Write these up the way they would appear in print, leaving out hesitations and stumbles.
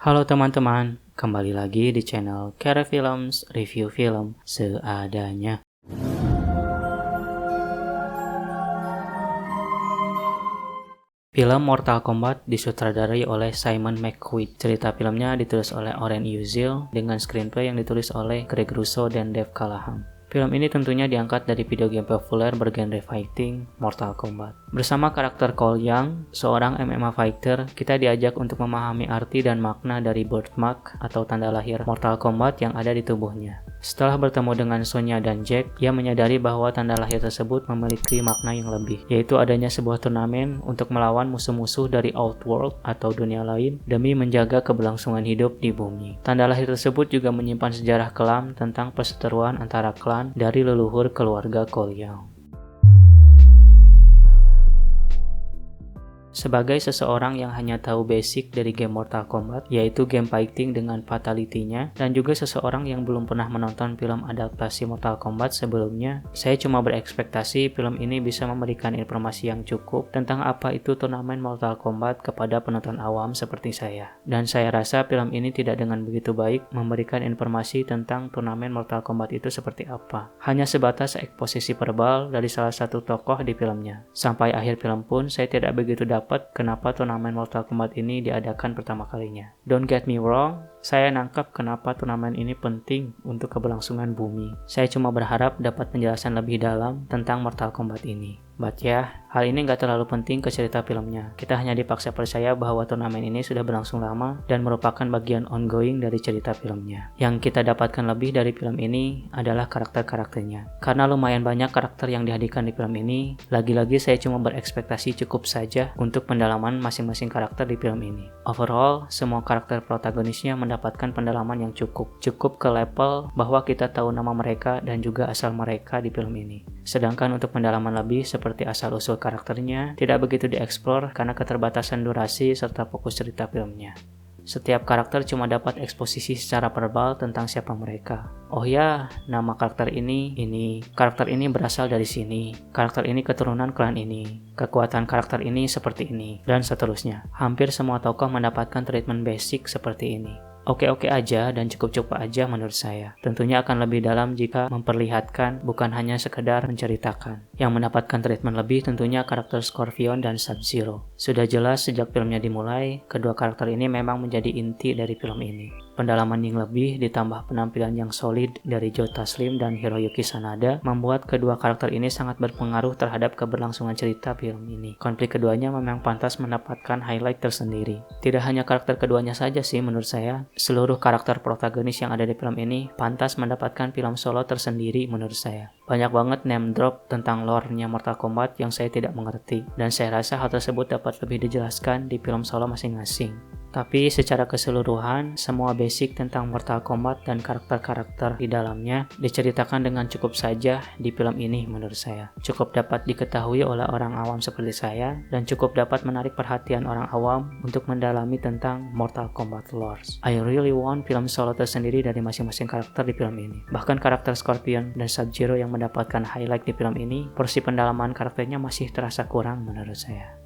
Halo teman-teman, kembali lagi di channel Kara Films Review Film Seadanya. Film Mortal Kombat disutradarai oleh Simon McQueen. Cerita filmnya ditulis oleh Oren Uziel dengan screenplay yang ditulis oleh Greg Russo dan Dave Callaham. Film ini tentunya diangkat dari video game populer bergenre fighting, Mortal Kombat. Bersama karakter Cole Young, seorang MMA fighter, kita diajak untuk memahami arti dan makna dari birthmark atau tanda lahir Mortal Kombat yang ada di tubuhnya. Setelah bertemu dengan Sonya dan Jack, ia menyadari bahwa tanda lahir tersebut memiliki makna yang lebih, yaitu adanya sebuah turnamen untuk melawan musuh-musuh dari Outworld atau dunia lain demi menjaga keberlangsungan hidup di bumi. Tanda lahir tersebut juga menyimpan sejarah kelam tentang perseteruan antara klan dari leluhur keluarga Cole Young. Sebagai seseorang yang hanya tahu basic dari game Mortal Kombat, yaitu game fighting dengan fatality-nya, dan juga seseorang yang belum pernah menonton film adaptasi Mortal Kombat sebelumnya, saya cuma berekspektasi film ini bisa memberikan informasi yang cukup tentang apa itu turnamen Mortal Kombat kepada penonton awam seperti saya. Dan saya rasa film ini tidak dengan begitu baik memberikan informasi tentang turnamen Mortal Kombat itu seperti apa. Hanya sebatas eksposisi verbal dari salah satu tokoh di filmnya. Sampai akhir film pun saya tidak begitu dapat kenapa turnamen Mortal Kombat ini diadakan pertama kalinya. Don't get me wrong, saya nangkap kenapa turnamen ini penting untuk keberlangsungan bumi. Saya cuma berharap dapat penjelasan lebih dalam tentang Mortal Kombat ini. But ya, hal ini nggak terlalu penting ke cerita filmnya. Kita hanya dipaksa percaya bahwa turnamen ini sudah berlangsung lama dan merupakan bagian ongoing dari cerita filmnya. Yang kita dapatkan lebih dari film ini adalah karakter-karakternya. Karena lumayan banyak karakter yang dihadirkan di film ini, lagi-lagi saya cuma berekspektasi cukup saja untuk pendalaman masing-masing karakter di film ini. Overall, semua karakter protagonisnya mendapatkan pendalaman yang cukup ke level bahwa kita tahu nama mereka dan juga asal mereka di film ini. Sedangkan untuk pendalaman lebih seperti asal-usul karakternya tidak begitu dieksplor karena keterbatasan durasi serta fokus cerita filmnya. Setiap karakter cuma dapat eksposisi secara verbal tentang siapa mereka. Oh ya, nama karakter ini, karakter ini berasal dari sini, karakter ini keturunan klan ini, kekuatan karakter ini seperti ini, dan seterusnya. Hampir semua tokoh mendapatkan treatment basic seperti ini. Oke-oke aja dan cukup-cukup aja menurut saya. Tentunya akan lebih dalam jika memperlihatkan bukan hanya sekedar menceritakan. Yang mendapatkan treatment lebih tentunya karakter Scorpion dan Sub-Zero. Sudah jelas sejak filmnya dimulai, kedua karakter ini memang menjadi inti dari film ini. Pendalaman yang lebih ditambah penampilan yang solid dari Joe Taslim dan Hiroyuki Sanada membuat kedua karakter ini sangat berpengaruh terhadap keberlangsungan cerita film ini. Konflik keduanya memang pantas mendapatkan highlight tersendiri. Tidak hanya karakter keduanya saja sih menurut saya, seluruh karakter protagonis yang ada di film ini pantas mendapatkan film solo tersendiri menurut saya. Banyak banget name drop tentang lore-nya Mortal Kombat yang saya tidak mengerti, dan saya rasa hal tersebut dapat lebih dijelaskan di film solo masing-masing. Tapi secara keseluruhan, semua basic tentang Mortal Kombat dan karakter-karakter di dalamnya diceritakan dengan cukup saja di film ini menurut saya. Cukup dapat diketahui oleh orang awam seperti saya, dan cukup dapat menarik perhatian orang awam untuk mendalami tentang Mortal Kombat lore. I really want film solo tersendiri dari masing-masing karakter di film ini. Bahkan karakter Scorpion dan Sub-Zero yang mendapatkan highlight di film ini, porsi pendalaman karakternya masih terasa kurang menurut saya.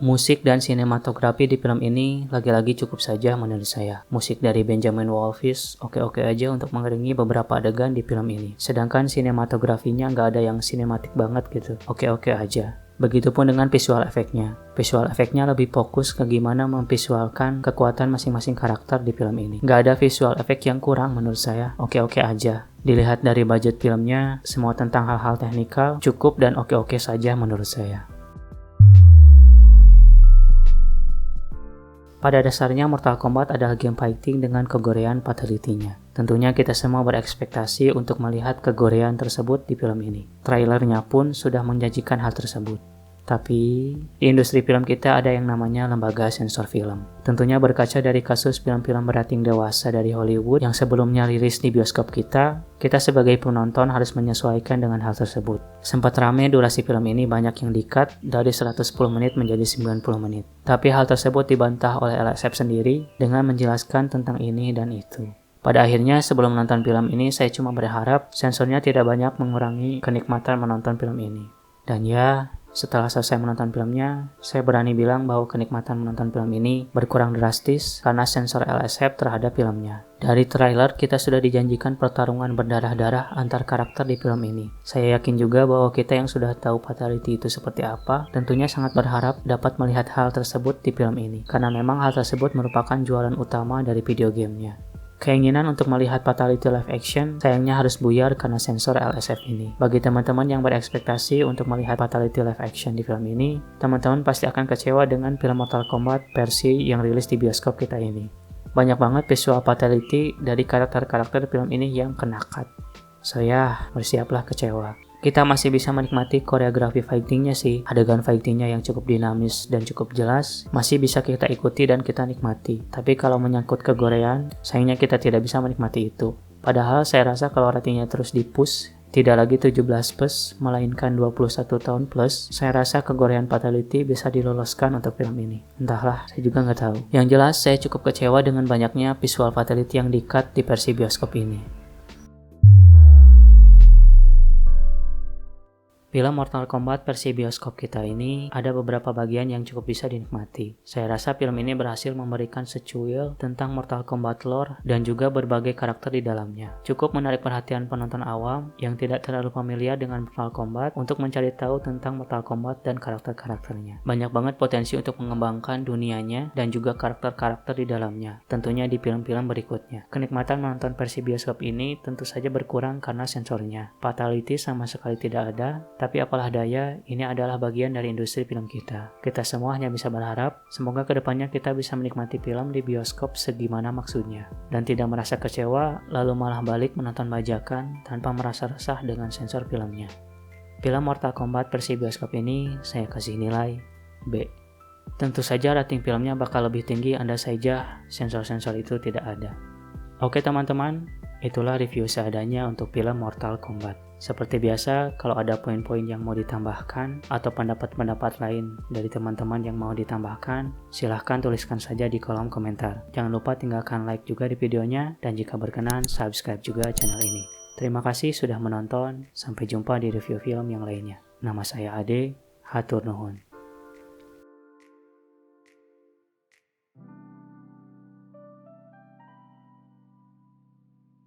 Musik dan sinematografi di film ini lagi-lagi cukup saja menurut saya. Musik dari Benjamin Wallfisch oke-oke aja untuk mengiringi beberapa adegan di film ini. Sedangkan sinematografinya nggak ada yang sinematik banget gitu. Oke-oke aja. Begitupun dengan visual efeknya. Visual efeknya lebih fokus ke gimana memvisualkan kekuatan masing-masing karakter di film ini. Nggak ada visual efek yang kurang menurut saya. Oke-oke aja. Dilihat dari budget filmnya, semua tentang hal-hal teknikal cukup dan oke-oke saja menurut saya. Pada dasarnya Mortal Kombat adalah game fighting dengan kegorean fatality-nya. Tentunya kita semua berekspektasi untuk melihat kegorean tersebut di film ini. Trailernya pun sudah menjanjikan hal tersebut. Tapi, di industri film kita ada yang namanya lembaga sensor film. Tentunya berkaca dari kasus film-film berating dewasa dari Hollywood yang sebelumnya rilis di bioskop kita sebagai penonton harus menyesuaikan dengan hal tersebut. Sempat rame durasi film ini banyak yang di-cut dari 110 menit menjadi 90 menit. Tapi hal tersebut dibantah oleh LSF sendiri dengan menjelaskan tentang ini dan itu. Pada akhirnya sebelum menonton film ini saya cuma berharap sensornya tidak banyak mengurangi kenikmatan menonton film ini. Dan ya, Setelah selesai menonton filmnya, saya berani bilang bahwa kenikmatan menonton film ini berkurang drastis karena sensor LSF terhadap filmnya. Dari trailer, kita sudah dijanjikan pertarungan berdarah-darah antar karakter di film ini. Saya yakin juga bahwa kita yang sudah tahu fatality itu seperti apa, tentunya sangat berharap dapat melihat hal tersebut di film ini, karena memang hal tersebut merupakan jualan utama dari video gamenya. Keinginan untuk melihat fatality live action sayangnya harus buyar karena sensor LSF ini. Bagi teman-teman yang berekspektasi untuk melihat fatality live action di film ini, teman-teman pasti akan kecewa dengan film Mortal Kombat versi yang rilis di bioskop kita ini. Banyak banget visual fatality dari karakter-karakter film ini yang kena cut. So ya, bersiaplah kecewa. Kita masih bisa menikmati koreografi fightingnya sih, adegan fightingnya yang cukup dinamis dan cukup jelas, masih bisa kita ikuti dan kita nikmati. Tapi kalau menyangkut kegorean, sayangnya kita tidak bisa menikmati itu. Padahal saya rasa kalau ratingnya terus di-push, tidak lagi 17+, melainkan 21 tahun plus, saya rasa kegorean fatality bisa diloloskan untuk film ini. Entahlah, saya juga nggak tahu. Yang jelas, saya cukup kecewa dengan banyaknya visual fatality yang di-cut di versi bioskop ini. Film Mortal Kombat versi bioskop kita ini ada beberapa bagian yang cukup bisa dinikmati. Saya rasa film ini berhasil memberikan secuil tentang Mortal Kombat lore dan juga berbagai karakter di dalamnya. Cukup menarik perhatian penonton awam yang tidak terlalu familiar dengan Mortal Kombat untuk mencari tahu tentang Mortal Kombat dan karakter-karakternya. Banyak banget potensi untuk mengembangkan dunianya dan juga karakter-karakter di dalamnya, tentunya di film-film berikutnya. Kenikmatan menonton versi bioskop ini tentu saja berkurang karena sensornya. Fatality sama sekali tidak ada, tapi apalah daya, ini adalah bagian dari industri film kita. Kita semua hanya bisa berharap, semoga kedepannya kita bisa menikmati film di bioskop segimana maksudnya. Dan tidak merasa kecewa, lalu malah balik menonton bajakan tanpa merasa resah dengan sensor filmnya. Film Mortal Kombat versi bioskop ini, saya kasih nilai B. Tentu saja rating filmnya bakal lebih tinggi andai saja sensor-sensor itu tidak ada. Oke teman-teman, itulah review seadanya untuk film Mortal Kombat. Seperti biasa, kalau ada poin-poin yang mau ditambahkan atau pendapat-pendapat lain dari teman-teman yang mau ditambahkan, silahkan tuliskan saja di kolom komentar. Jangan lupa tinggalkan like juga di videonya, dan jika berkenan, subscribe juga channel ini. Terima kasih sudah menonton, sampai jumpa di review film yang lainnya. Nama saya Ade, hatur nuhun.